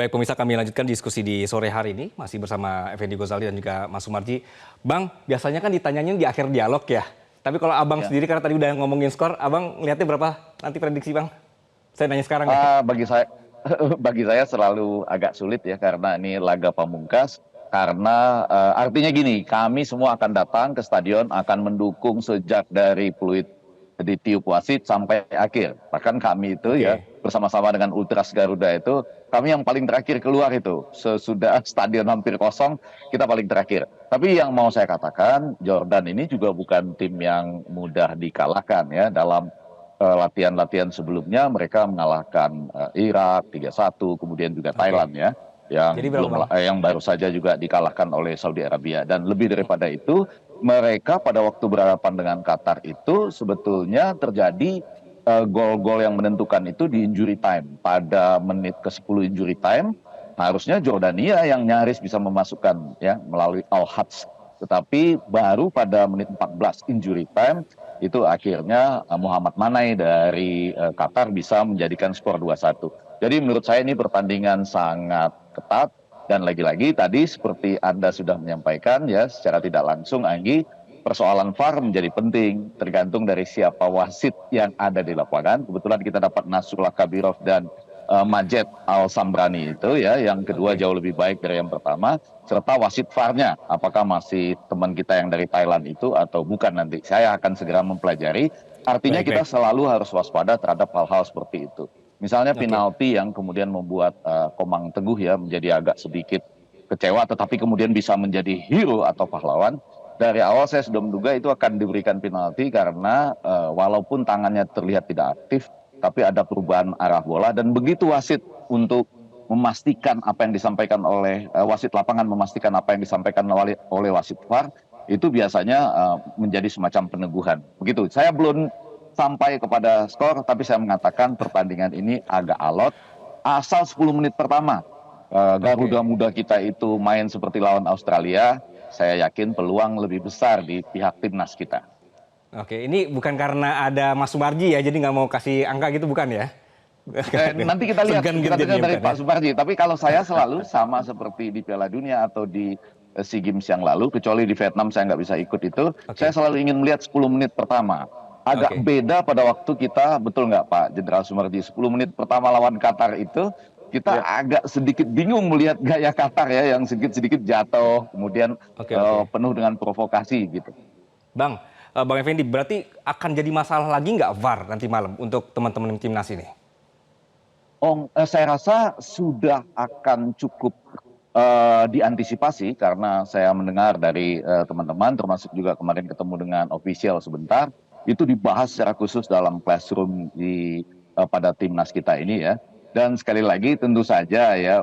Baik pemirsa, kami lanjutkan diskusi di sore hari ini masih bersama Effendi Ghazali dan juga Mas Sumarji. Bang, biasanya kan ditanyanya di akhir dialog ya. Tapi kalau Abang sendiri karena tadi udah ngomongin skor, Abang lihatnya berapa nanti prediksi Bang? Saya nanya sekarang ya. Bagi saya bagi saya selalu agak sulit ya karena ini laga pamungkas. Karena artinya gini, kami semua akan datang ke stadion, akan mendukung sejak dari peluit ditiup wasit sampai akhir. Bahkan kami itu ya Oke, bersama-sama dengan Ultras Garuda itu kami yang paling terakhir keluar itu. Sesudah stadion hampir kosong, kita paling terakhir. Tapi yang mau saya katakan, Jordan ini juga bukan tim yang mudah dikalahkan ya dalam latihan-latihan sebelumnya mereka mengalahkan Irak 3-1, kemudian juga oke. Thailand ya Jadi yang berapa belum Bang? yang baru saja juga dikalahkan oleh Saudi Arabia, dan lebih daripada itu mereka pada waktu berhadapan dengan Qatar itu sebetulnya terjadi gol-gol yang menentukan itu di injury time. Pada menit ke-10 injury time harusnya Jordania yang nyaris bisa memasukkan ya melalui Al-Hadj, tetapi baru pada menit 14 injury time itu akhirnya Muhammad Manai dari Qatar bisa menjadikan skor 2-1. Jadi menurut saya ini pertandingan sangat ketat, dan lagi-lagi tadi seperti Anda sudah menyampaikan ya secara tidak langsung Anggi, persoalan VAR menjadi penting tergantung dari siapa wasit yang ada di lapangan. Kebetulan kita dapat Nasrullah Kabirov dan Majed Al Sambrani itu ya, yang kedua Oke, jauh lebih baik dari yang pertama, serta wasit VAR-nya apakah masih teman kita yang dari Thailand itu atau bukan, nanti saya akan segera mempelajari. Artinya kita baik. selalu harus waspada terhadap hal-hal seperti itu. Misalnya Oke, penalti yang kemudian membuat Komang Teguh ya menjadi agak sedikit kecewa, tetapi kemudian bisa menjadi hero atau pahlawan. Dari awal saya sudah menduga itu akan diberikan penalti karena walaupun tangannya terlihat tidak aktif, tapi ada perubahan arah bola, dan begitu wasit untuk memastikan apa yang disampaikan oleh wasit lapangan, memastikan apa yang disampaikan oleh wasit VAR, itu biasanya menjadi semacam peneguhan. Begitu. Saya belum sampai kepada skor, tapi saya mengatakan pertandingan ini agak alot. Asal 10 menit pertama oke. Garuda Muda kita itu main seperti lawan Australia, saya yakin peluang lebih besar di pihak timnas kita. Oke, ini bukan karena ada Mas Sumarji ya, jadi nggak mau kasih angka gitu bukan ya? Nanti kita lihat, Segan gitu kita dengar jadinya dari bukan ya? Pak Suparji. Tapi kalau saya selalu sama seperti di Piala Dunia atau di SEA Games yang lalu, kecuali di Vietnam saya nggak bisa ikut itu, saya Oke, selalu ingin melihat 10 menit pertama. Agak oke. beda pada waktu kita, betul nggak Pak Jenderal Sumarji, 10 menit pertama lawan Qatar itu, kita Ya, agak sedikit bingung melihat gaya Qatar ya, yang sedikit-sedikit jatuh, kemudian Oke, oke. penuh dengan provokasi gitu. Bang, Bang Effendi, berarti akan jadi masalah lagi nggak VAR nanti malam untuk teman-teman timnas ini? Oh, saya rasa sudah akan cukup diantisipasi, karena saya mendengar dari teman-teman, termasuk juga kemarin ketemu dengan official sebentar, itu dibahas secara khusus dalam classroom pada timnas kita ini ya. Dan sekali lagi tentu saja ya,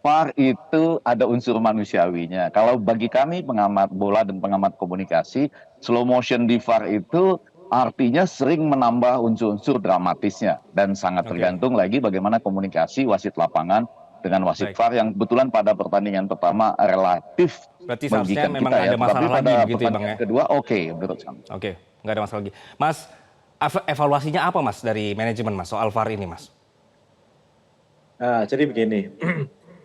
VAR itu ada unsur manusiawinya. Kalau bagi kami pengamat bola dan pengamat komunikasi, slow motion di VAR itu artinya sering menambah unsur-unsur dramatisnya, dan sangat Oke, tergantung lagi bagaimana komunikasi wasit lapangan dengan wasit baik. VAR yang kebetulan pada pertandingan pertama relatif Berarti seharusnya merugikan memang kita ya, ada tetapi masalah lagi pada begitu ya Bang pertandingan ya? kedua oke menurut saya. Oke, nggak ada masalah lagi. Mas, evaluasinya apa Mas dari manajemen Mas soal VAR ini Mas? nah, jadi begini,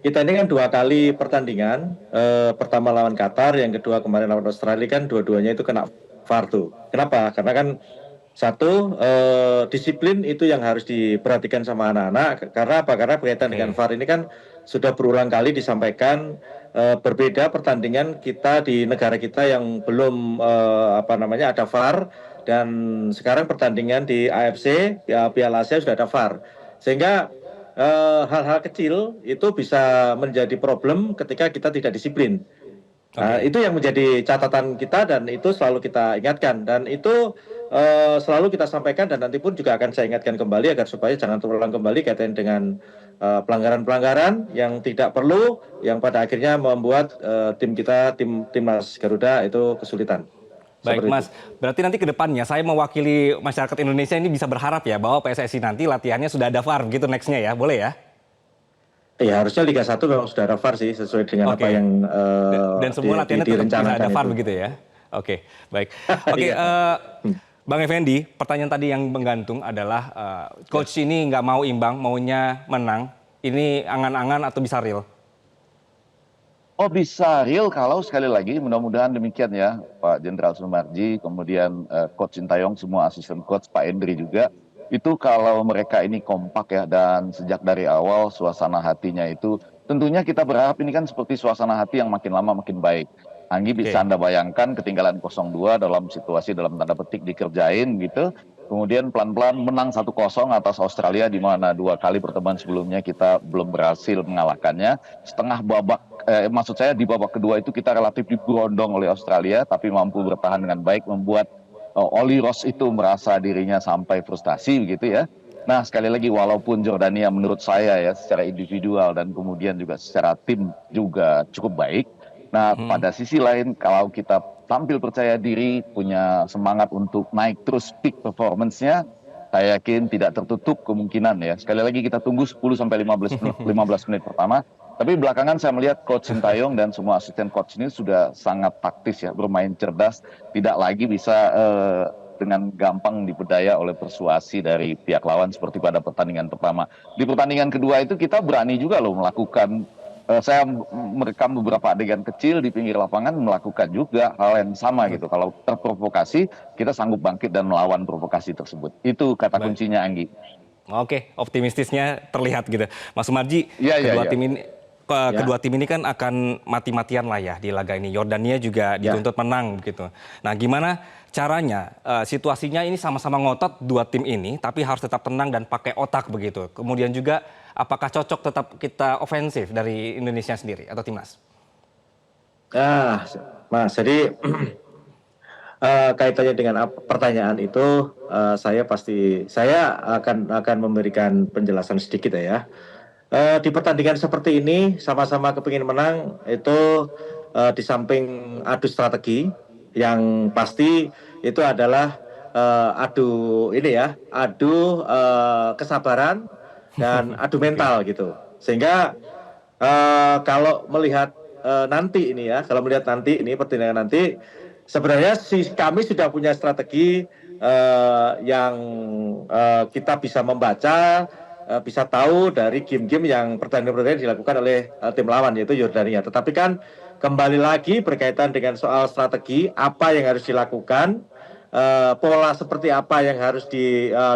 kita ini kan 2 kali pertandingan, pertama lawan Qatar, yang kedua kemarin lawan Australia, kan dua-duanya itu kena VAR tuh. Kenapa? Karena kan satu, disiplin itu yang harus diperhatikan sama anak-anak. Karena apa? Karena berkaitan dengan Oke, VAR ini kan sudah berulang kali disampaikan, berbeda pertandingan kita di negara kita yang belum apa namanya ada VAR, dan sekarang pertandingan di AFC ya, Piala Asia sudah ada VAR, sehingga hal-hal kecil itu bisa menjadi problem ketika kita tidak disiplin. Nah, oke. itu yang menjadi catatan kita, dan itu selalu kita ingatkan, dan itu selalu kita sampaikan, dan nanti pun juga akan saya ingatkan kembali agar supaya jangan terulang kembali kaitan dengan pelanggaran-pelanggaran yang tidak perlu, yang pada akhirnya membuat tim kita, timnas Garuda itu kesulitan. Baik Seperti itu. Mas, berarti nanti ke depannya saya mewakili masyarakat Indonesia ini bisa berharap ya bahwa PSSI nanti latihannya sudah ada VAR gitu nextnya ya, boleh ya? Ya harusnya Liga 1 memang sudah ada VAR sih, sesuai dengan apa Oke. yang Dan semua latihannya tetap bisa ada direncanakan VAR itu. begitu ya? Oke, baik. Oke, Iya. Bang Effendi, pertanyaan tadi yang menggantung adalah Ya. coach ini nggak mau imbang, maunya menang. ini angan-angan atau bisa real? Oh bisa real kalau sekali lagi mudah-mudahan demikian ya Pak Jenderal Sumarji, kemudian Coach Sintayong, semua asisten coach, Pak Endri juga. Itu kalau mereka ini kompak ya dan sejak dari awal suasana hatinya itu tentunya kita berharap ini kan seperti suasana hati yang makin lama makin baik. Anggi bisa Oke. Anda bayangkan ketinggalan 0-2 dalam situasi dalam tanda petik dikerjain gitu. Kemudian pelan-pelan menang 1-0 atas Australia di mana 2 kali pertemuan sebelumnya kita belum berhasil mengalahkannya. Setengah babak, maksud saya di babak kedua itu kita relatif diberondong oleh Australia tapi mampu bertahan dengan baik membuat Oli Ross itu merasa dirinya sampai frustasi begitu ya. Nah sekali lagi walaupun Jordania menurut saya ya secara individual dan kemudian juga secara tim juga cukup baik. Nah pada sisi lain kalau kita tampil percaya diri, punya semangat untuk naik terus peak performance-nya, saya yakin tidak tertutup kemungkinan ya. Sekali lagi kita tunggu 10-15 menit pertama. Tapi belakangan saya melihat Coach Sintayong dan semua asisten coach ini sudah sangat taktis ya, bermain cerdas, tidak lagi bisa dengan gampang diperdaya oleh persuasi dari pihak lawan seperti pada pertandingan pertama. Di pertandingan kedua itu kita berani juga loh melakukan, saya merekam beberapa adegan kecil di pinggir lapangan melakukan juga hal yang sama gitu. Kalau terprovokasi, kita sanggup bangkit dan melawan provokasi tersebut. Itu kata Baik. kuncinya Anggi. Oke, optimistisnya terlihat gitu. Mas Sumarji, Iya, iya, kedua iya. tim ini Ya. kedua tim ini kan akan mati-matian lah ya di laga ini. Yordania juga Ya. dituntut menang gitu. Nah, gimana caranya situasinya ini sama-sama ngotot dua tim ini tapi harus tetap tenang dan pakai otak begitu. Kemudian juga apakah cocok tetap kita ofensif dari Indonesia sendiri atau timnas? Nah, Mas, jadi kaitannya dengan pertanyaan itu, saya akan memberikan penjelasan sedikit ya. Di pertandingan seperti ini sama-sama kepingin menang itu, di samping adu strategi yang pasti itu adalah adu kesabaran dan adu Oke. mental gitu. Sehingga kalau melihat kalau melihat nanti ini pertandingan nanti, sebenarnya kami sudah punya strategi yang kita bisa membaca, bisa tahu dari game-game yang pertandingan-pertandingan dilakukan oleh tim lawan yaitu Yordania. Tetapi kan kembali lagi berkaitan dengan soal strategi, apa yang harus dilakukan, pola seperti apa yang harus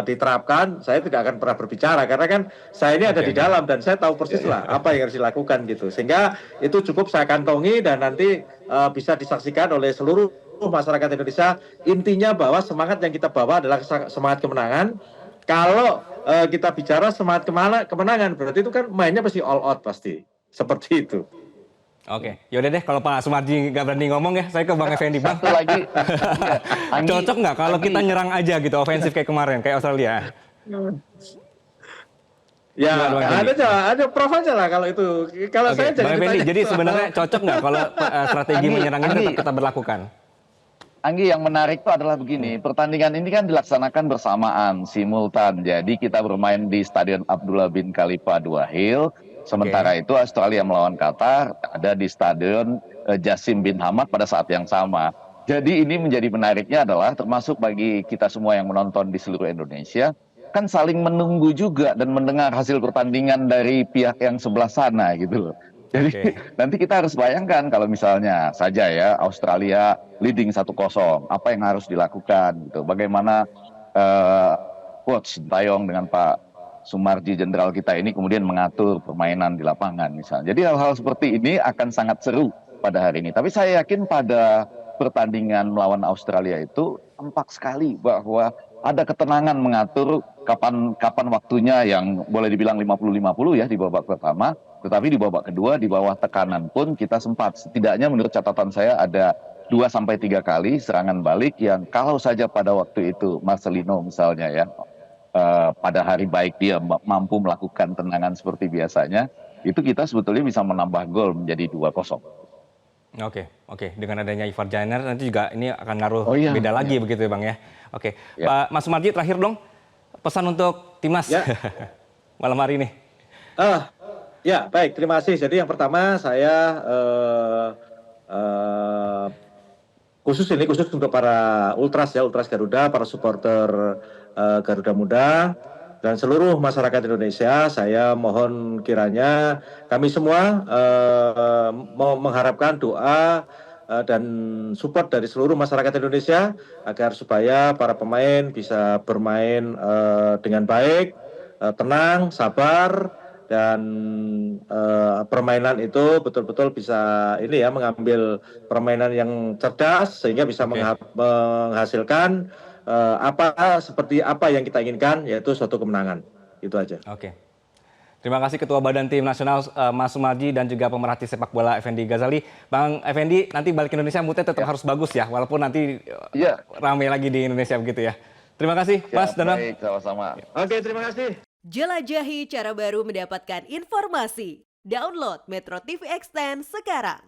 diterapkan, saya tidak akan pernah berbicara karena kan saya ini ada Oke, di oke. dalam dan saya tahu persis lah apa yang harus dilakukan gitu. Sehingga itu cukup saya kantongi dan nanti bisa disaksikan oleh seluruh masyarakat Indonesia. Intinya bahwa semangat yang kita bawa adalah semangat kemenangan. Kalau kita bicara semangat kemenangan, berarti itu kan mainnya pasti all out pasti. Seperti itu. Oke, yaudah deh kalau Pak Sumarji nggak berani ngomong ya, saya ke Bang Effendi. Bang, Satu lagi, Anggi, cocok nggak kalau kita Anggi, nyerang aja gitu, ofensif kayak kemarin, kayak Australia? Ya, Gimana Bang Effendi? ada prof aja lah kalau itu. Kalau Oke, saya Bang jangan Effendi, ditanya jadi soal- sebenarnya cocok nggak kalau strategi Anggi, menyerang ini Anggi. tetap kita berlakukan? Anggi, yang menarik itu adalah begini, pertandingan ini kan dilaksanakan bersamaan, simultan. Jadi kita bermain di Stadion Abdullah bin Khalifa Dua Hill. Sementara itu Australia melawan Qatar ada di Stadion Jassim bin Hamad pada saat yang sama. Jadi ini menjadi menariknya adalah termasuk bagi kita semua yang menonton di seluruh Indonesia, kan saling menunggu juga dan mendengar hasil pertandingan dari pihak yang sebelah sana gitu loh. Jadi Oke. nanti kita harus bayangkan kalau misalnya saja ya Australia leading 1-0, apa yang harus dilakukan gitu. Bagaimana Coach Sintayong dengan Pak Sumarji Jenderal kita ini kemudian mengatur permainan di lapangan misalnya. Jadi hal-hal seperti ini akan sangat seru pada hari ini. Tapi saya yakin pada pertandingan melawan Australia itu tampak sekali bahwa ada ketenangan mengatur kapan waktunya yang boleh dibilang 50-50 ya di babak pertama. Tetapi di babak kedua di bawah tekanan pun kita sempat, setidaknya menurut catatan saya ada 2-3 kali serangan balik yang kalau saja pada waktu itu Marcelino misalnya ya, pada hari baik dia mampu melakukan tendangan seperti biasanya, itu kita sebetulnya bisa menambah gol menjadi 2-0. Oke. Dengan adanya Ivar Janer nanti juga ini akan ngaruh Oh iya, beda lagi iya. begitu ya Bang ya. Oke, Ya. Pak Mas Sumarji terakhir dong, pesan untuk timnas Ya. malam hari ini. Ya, baik, terima kasih. Jadi yang pertama saya khusus untuk para Ultras Garuda, para supporter Garuda Muda. dan seluruh masyarakat Indonesia, saya mohon kiranya kami semua mau mengharapkan doa dan support dari seluruh masyarakat Indonesia agar supaya para pemain bisa bermain dengan baik, tenang, sabar, dan permainan itu betul-betul bisa ini ya, mengambil permainan yang cerdas sehingga bisa menghasilkan seperti apa yang kita inginkan, yaitu suatu kemenangan. Itu aja. Oke. Terima kasih Ketua Badan Tim Nasional Mas Sumarji dan juga pemerhati sepak bola Effendi Ghazali. Bang Effendi, nanti balik ke Indonesia moodnya tetap harus bagus ya, walaupun nanti ramai lagi di Indonesia begitu ya. Terima kasih Mas dan Bang. Baik, sama-sama. Oke, terima kasih. Jelajahi cara baru mendapatkan informasi. Download Metro TV Extend sekarang.